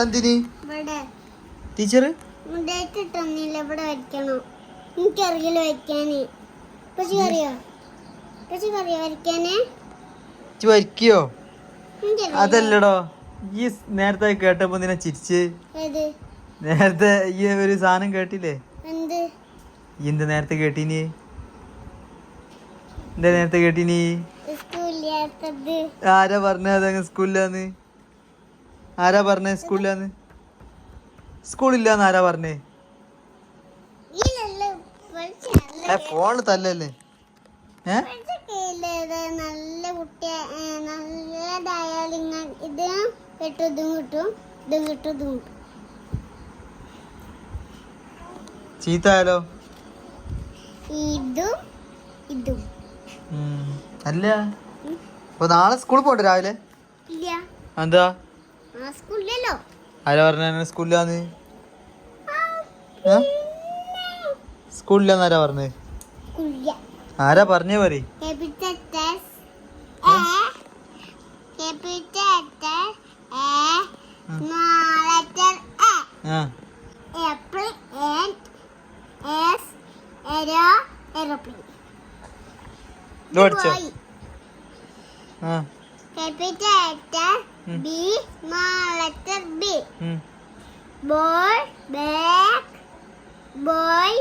എന്തിന് ടീച്ചർ ഇവിടെ വരയ്ക്കണോ? എനിക്കറിയില്ല വരയ്ക്കാന്. വരയ്ക്കോ? അതല്ലടോ, ഈ നേരത്തെ കേട്ടപ്പോ നിന്നെ ചിരിച്ച്. നേരത്തെ ഈ ഒരു സാധനം കേട്ടില്ലേ? എന്ത് നേരത്തെ കേട്ടീനി? എന്താ നേരത്തെ കേട്ടീനി? ആരാ പറഞ്ഞത് സ്കൂളിലാന്ന്? ആരാ പറഞ്ഞേ സ്കൂളിലാന്ന്? സ്കൂളില്ലാന്ന് ആരാ പറഞ്ഞേ? ഫോണ് തല്ലല്ലേ? നല്ല കുട്ടിയ നല്ലതായാൽ ഇത് കിട്ടും, ഇതും കിട്ടും, ഇതും കിട്ടും, ഇതും കിട്ടും. ചീത്തായാലോ? ഇതും ഇതും അല്ല. അപ്പൊ നാളെ സ്കൂളിൽ പോണ്ടേ രാവിലെ? ഇല്ല. എന്താ? സ്കൂളിലല്ലോ. ആരാ പറഞ്ഞ സ്കൂളിലാന്ന്? സ്കൂളില്ലാന്ന് ആരാ പറഞ്ഞേ? ആരാ പറഞ്ഞേ? പറയും. B, small letter B. Ball, bag, boy,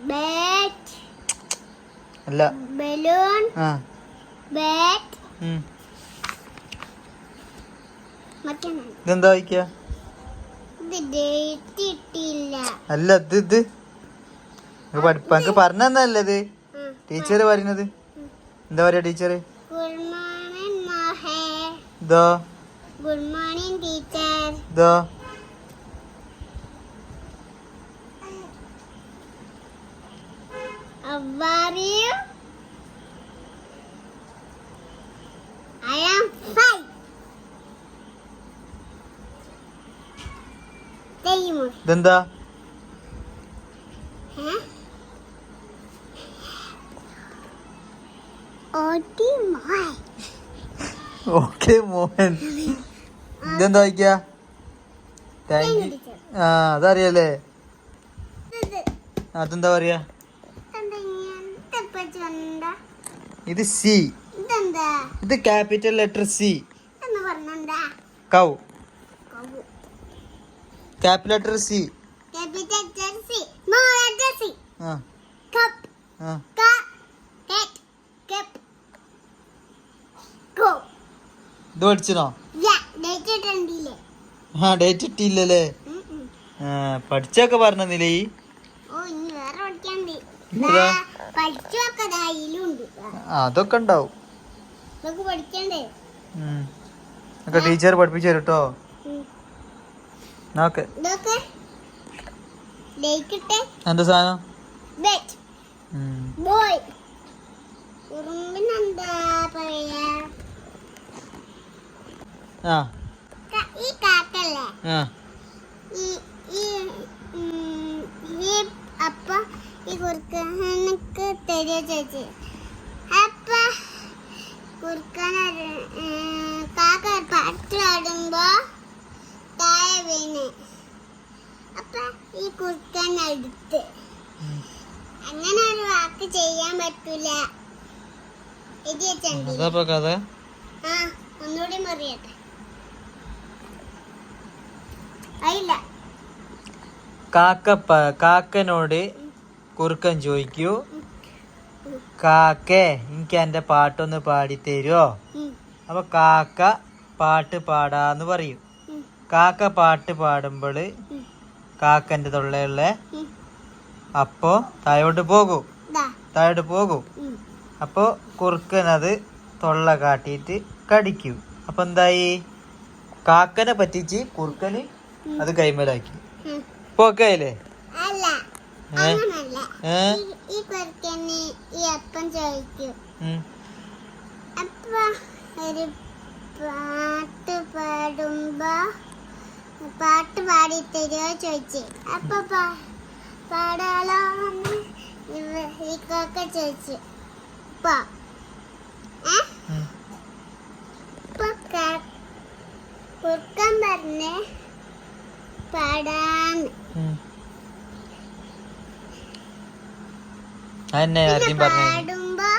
bat. അല്ല. Balloon, bat. ഇതെന്താ വായിക്ക? അല്ല, ഇത് പഠിപ്പാക്ക് പറഞ്ഞല്ലേ? ടീച്ചർ പറയുന്നത് എന്താ പറയാ teacher? Good morning, teacher. How are you? I am fine. ഇതെന്താ? ഓക്കെ മോഹൻ. ഇതെന്താ വായിക്ക? Thank you. അതറിയാലേ? അതെന്താ പറയാ? ഇത് സി. ഇത് capital letter C. Cow. Capital letter C. ഇത് പഠിച്ചോ? ഡേറ്റ് ഇട്ടില്ലല്ലേ? പഠിച്ചൊക്കെ പറഞ്ഞില്ലേ? അതൊക്കെ ഉണ്ടാവും. ടീച്ചർ പഠിപ്പിച്ചു തരും കേട്ടോ. എന്താ സാധനം? അപ്പൊ ഈ കുറുക്കനക്ക് തരിക ചേച്ചി. അപ്പൊ കുറുക്കൻ കാക്ക പാട്ടിലാടുമ്പോ താഴെ വീണ്. അപ്പൊ ഈ കുറുക്കൻ അടുത്ത് അങ്ങനെ ഒരു വാക്ക് ചെയ്യാൻ പറ്റൂല. ഒന്നുകൂടി മറിയട്ടെ. കാക്കനോട് കുറുക്കൻ ചോദിക്കൂ, കാക്കേ എനിക്ക് എന്റെ പാട്ടൊന്ന് പാടിത്തരുമോ? അപ്പൊ കാക്ക പാട്ട് പാടാന്ന് പറയും. കാക്ക പാട്ട് പാടുമ്പോൾ കാക്കന്റെ തൊള്ളയുള്ള അപ്പോ താഴോട്ട് പോകും. അപ്പോ കുറുക്കൻ അത് തൊള്ള കാട്ടിയിട്ട് കടിക്കും. അപ്പൊ എന്തായി? കാക്കനെ പറ്റിച്ച് കുറുക്കന് അത് കൈമലാക്കി. ഇപ്പൊ ഓക്കെ ആയില്ലേ? പാട്ട് പാടുമ്പോ പാട്ട് പാടി തരുമോ ചോദിച്ചു. അപ്പൊ പാടാലോ എന്ന് ഇക്കൊക്കെ ചോദിച്ചു. ഇപ്പൊ കുറുക്കൻ പറഞ്ഞ് പാടാന്ന്. പാടുമ്പോ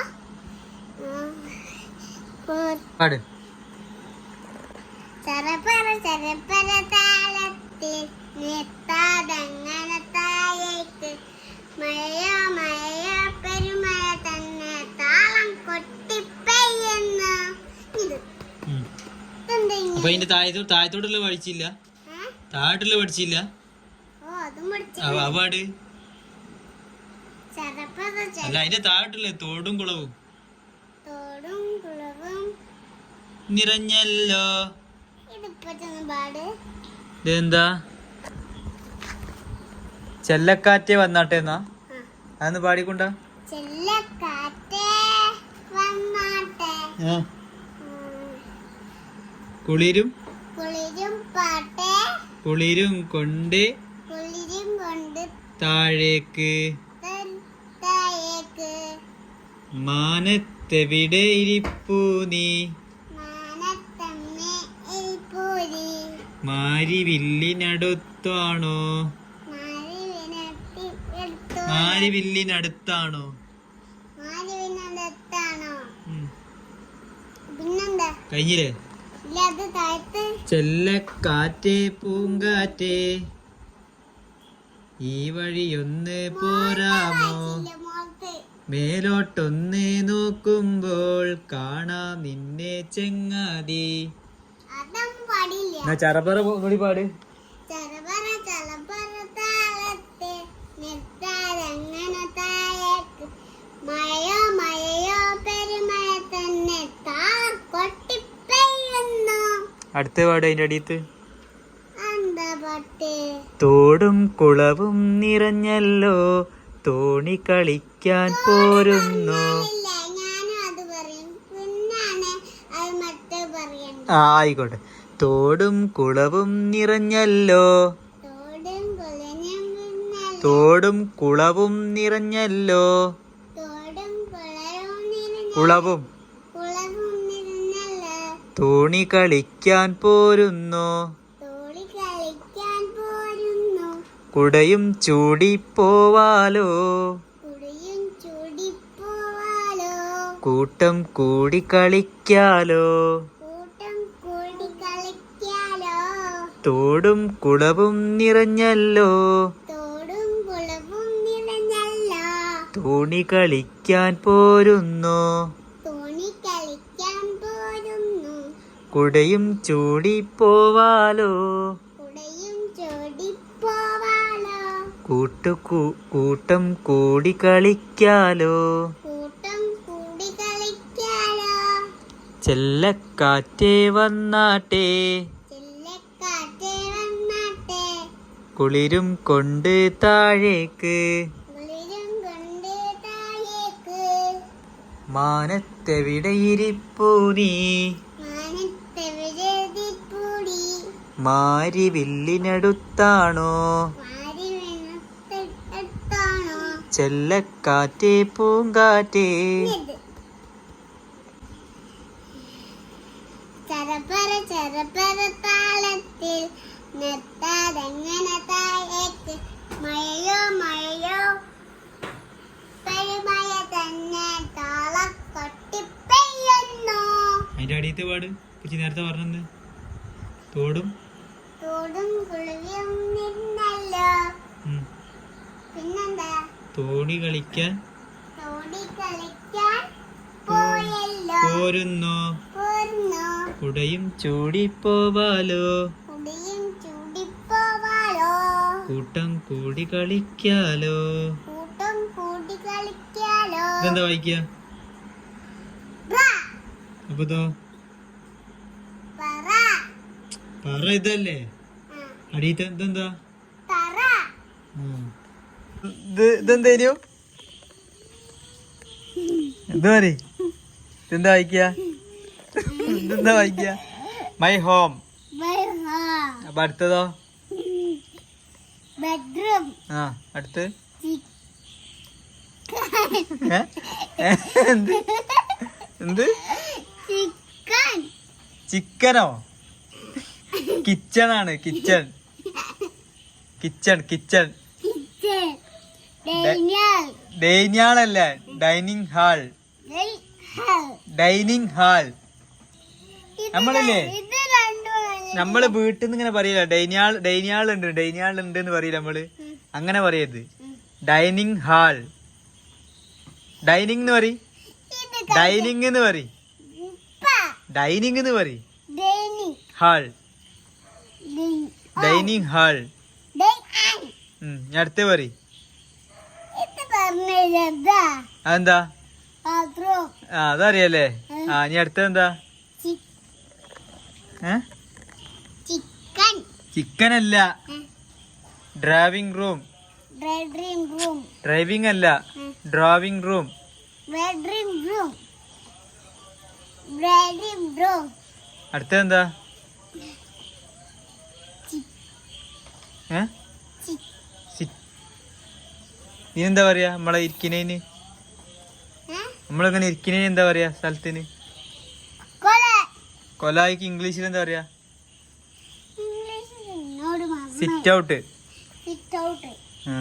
ചെറപ്പറ ചെറപ്പറ താളത്തിൽ നിർത്താതങ്ങനെ താഴേക്ക് മഴയോ മഴയോ പെരുമഴ തന്നെ താളം കൊട്ടിപ്പെയ്യുന്നു. ഇത് അപ്പൊ അതിന്റെ താഴത്തോട്ടുള്ള പഠിച്ചില്ല, താഴോട്ടുള്ള പഠിച്ചില്ല. പാട് അല്ല, അതിന്റെ താഴോട്ടുള്ള തോടും കുളവും നിറഞ്ഞല്ലോ. ഇതെന്താ? ചെല്ലക്കാറ്റേ വന്നാട്ടെ എന്നാ അതൊന്ന് പാടിക്കൊണ്ടാ. കുളിരും കുളിരും കൊണ്ട് താഴേക്ക് മാനത്തെവിടെ ഇരിപ്പൂ നീ മാരിവില്ലിനടുത്താണോ മാരിവില്ലിനടുത്താണോ കഴിഞ്ഞില്ലേ? ചെല്ലക്കാറ്റേ പൂങ്കാറ്റേ ഈ വഴിയൊന്ന് പോരാമോ മേലോട്ടൊന്ന് നോക്കുമ്പോൾ കാണാം നിന്നെ ചെങ്ങാതി. ചറപ്പറ കൂടി പാട്. മഴയോ മഴയോ പെരുമഴ തന്നെ താളം കൊട്ടിപ്പെയ്യുന്നു. അടുത്ത പാട് അതിന്റെ അടിയത്ത്. എന്താ പാട്ട്? തോടും കുളവും നിറഞ്ഞല്ലോ തോണി കളിക്കാൻ പോരുന്നു. ആയിക്കോട്ടെ. തോടും കുളവും നിറഞ്ഞല്ലോ തോടും കുളവും നിറഞ്ഞല്ലോ കുളവും തോണി കളിക്കാൻ പോരുന്നു. കുടയും ചൂടിപ്പോവാലോ കൂട്ടം കൂടി കളിക്കാലോ. തോടും കുളവും നിറഞ്ഞല്ലോ തോണി കളിക്കാൻ പോരുന്നു. കുടയും ചൂടിപ്പോവാലോ കൂട്ടം കൂടി കളിക്കാലോ. ചെല്ലക്കാറ്റേ വന്നാട്ടെ കുളിരും കൊണ്ട് താഴേക്ക് മാനത്തെവിടെ ഇരിപ്പൂ നീ മാരിവില്ലിനടുത്താണോ ചെല്ലക്കാറ്റേ പൂങ്കാറ്റേ. ചെറപ്പറ ചെറപ്പറ താളത്തിൽ നിർത്താതെങ്ങനെ താഴേക്ക് മഴയോ മഴയോ പെരുമഴ തന്നെ താളം കൊട്ടിപ്പെയ്യുന്നു. അതിന്റെ അടിയത്തെ പാട് നേരത്തെ പറഞ്ഞത്. തോടും കുളിയും നിന്നല്ലോ. പിന്നെന്താ? തോണി കളിക്കാൻ പോരുന്നു. കുടയും ചൂടിപ്പോവാലോ കൂട്ടം കൂടി കളിക്കാലോ. ഇതെന്താ വായിക്ക? അപ്പതോ പറ ഇതല്ലേ അടിയത്തെ ഇതെന്താ? ഇതെന്തേനു? എന്താ പറ? ഇതെന്താ വായിക്ക? ഇതെന്താ വായിക്ക? My home. My home. അപ്പൊ അടുത്തതോ? ബെഡ്റൂം. ആ അടുത്ത് ചിക്കൻ. എന്ത് എന്ത്? ചിക്കൻ. ചിക്കനോ? കിച്ചൺ ആണ്. Kitchen kitchen kitchen. Kitchen. Dining. ഡൈനിയാളല്ല, ഡൈനിങ് ഹാൾ. Dining hall. നമ്മളില്ലേ ഇത് രണ്ടും നമ്മള് വീട്ടിൽ നിന്ന് ഇങ്ങനെ പറയില്ല, ഡൈനിയാൾ ഉണ്ട് എന്ന് പറയില്ല നമ്മള്. അങ്ങനെ പറയരുത്. Dining hall. ഡൈനിങ് എന്ന് പറയും. ഡൈനിങ് എന്ന് പറയും. ഡൈനിങ് എന്ന് പറയും. ഹാൾ. Dining hall. ഞാൻ അടുത്തേ പറയും. അതെന്താ? ആ അതറിയല്ലേ. ആ നീ അടുത്തെന്താ? ചിക്കൻ അല്ല, ഡ്രൈവിംഗ് റൂം. ഡ്രൈവിംഗ് അല്ല, ഡ്രോവിംഗ് റൂം. അടുത്തെന്താ? നീ എന്താ പറയാ നമ്മളെ ഇരിക്കുന്നതിന്? നമ്മളിങ്ങനെ ഇരിക്കുന്നതിന് എന്താ പറയാ സ്ഥലത്തിന്? കൊലായിക്ക് ഇംഗ്ലീഷിൽ എന്താ പറയാ? Sit out. Sit out. ആ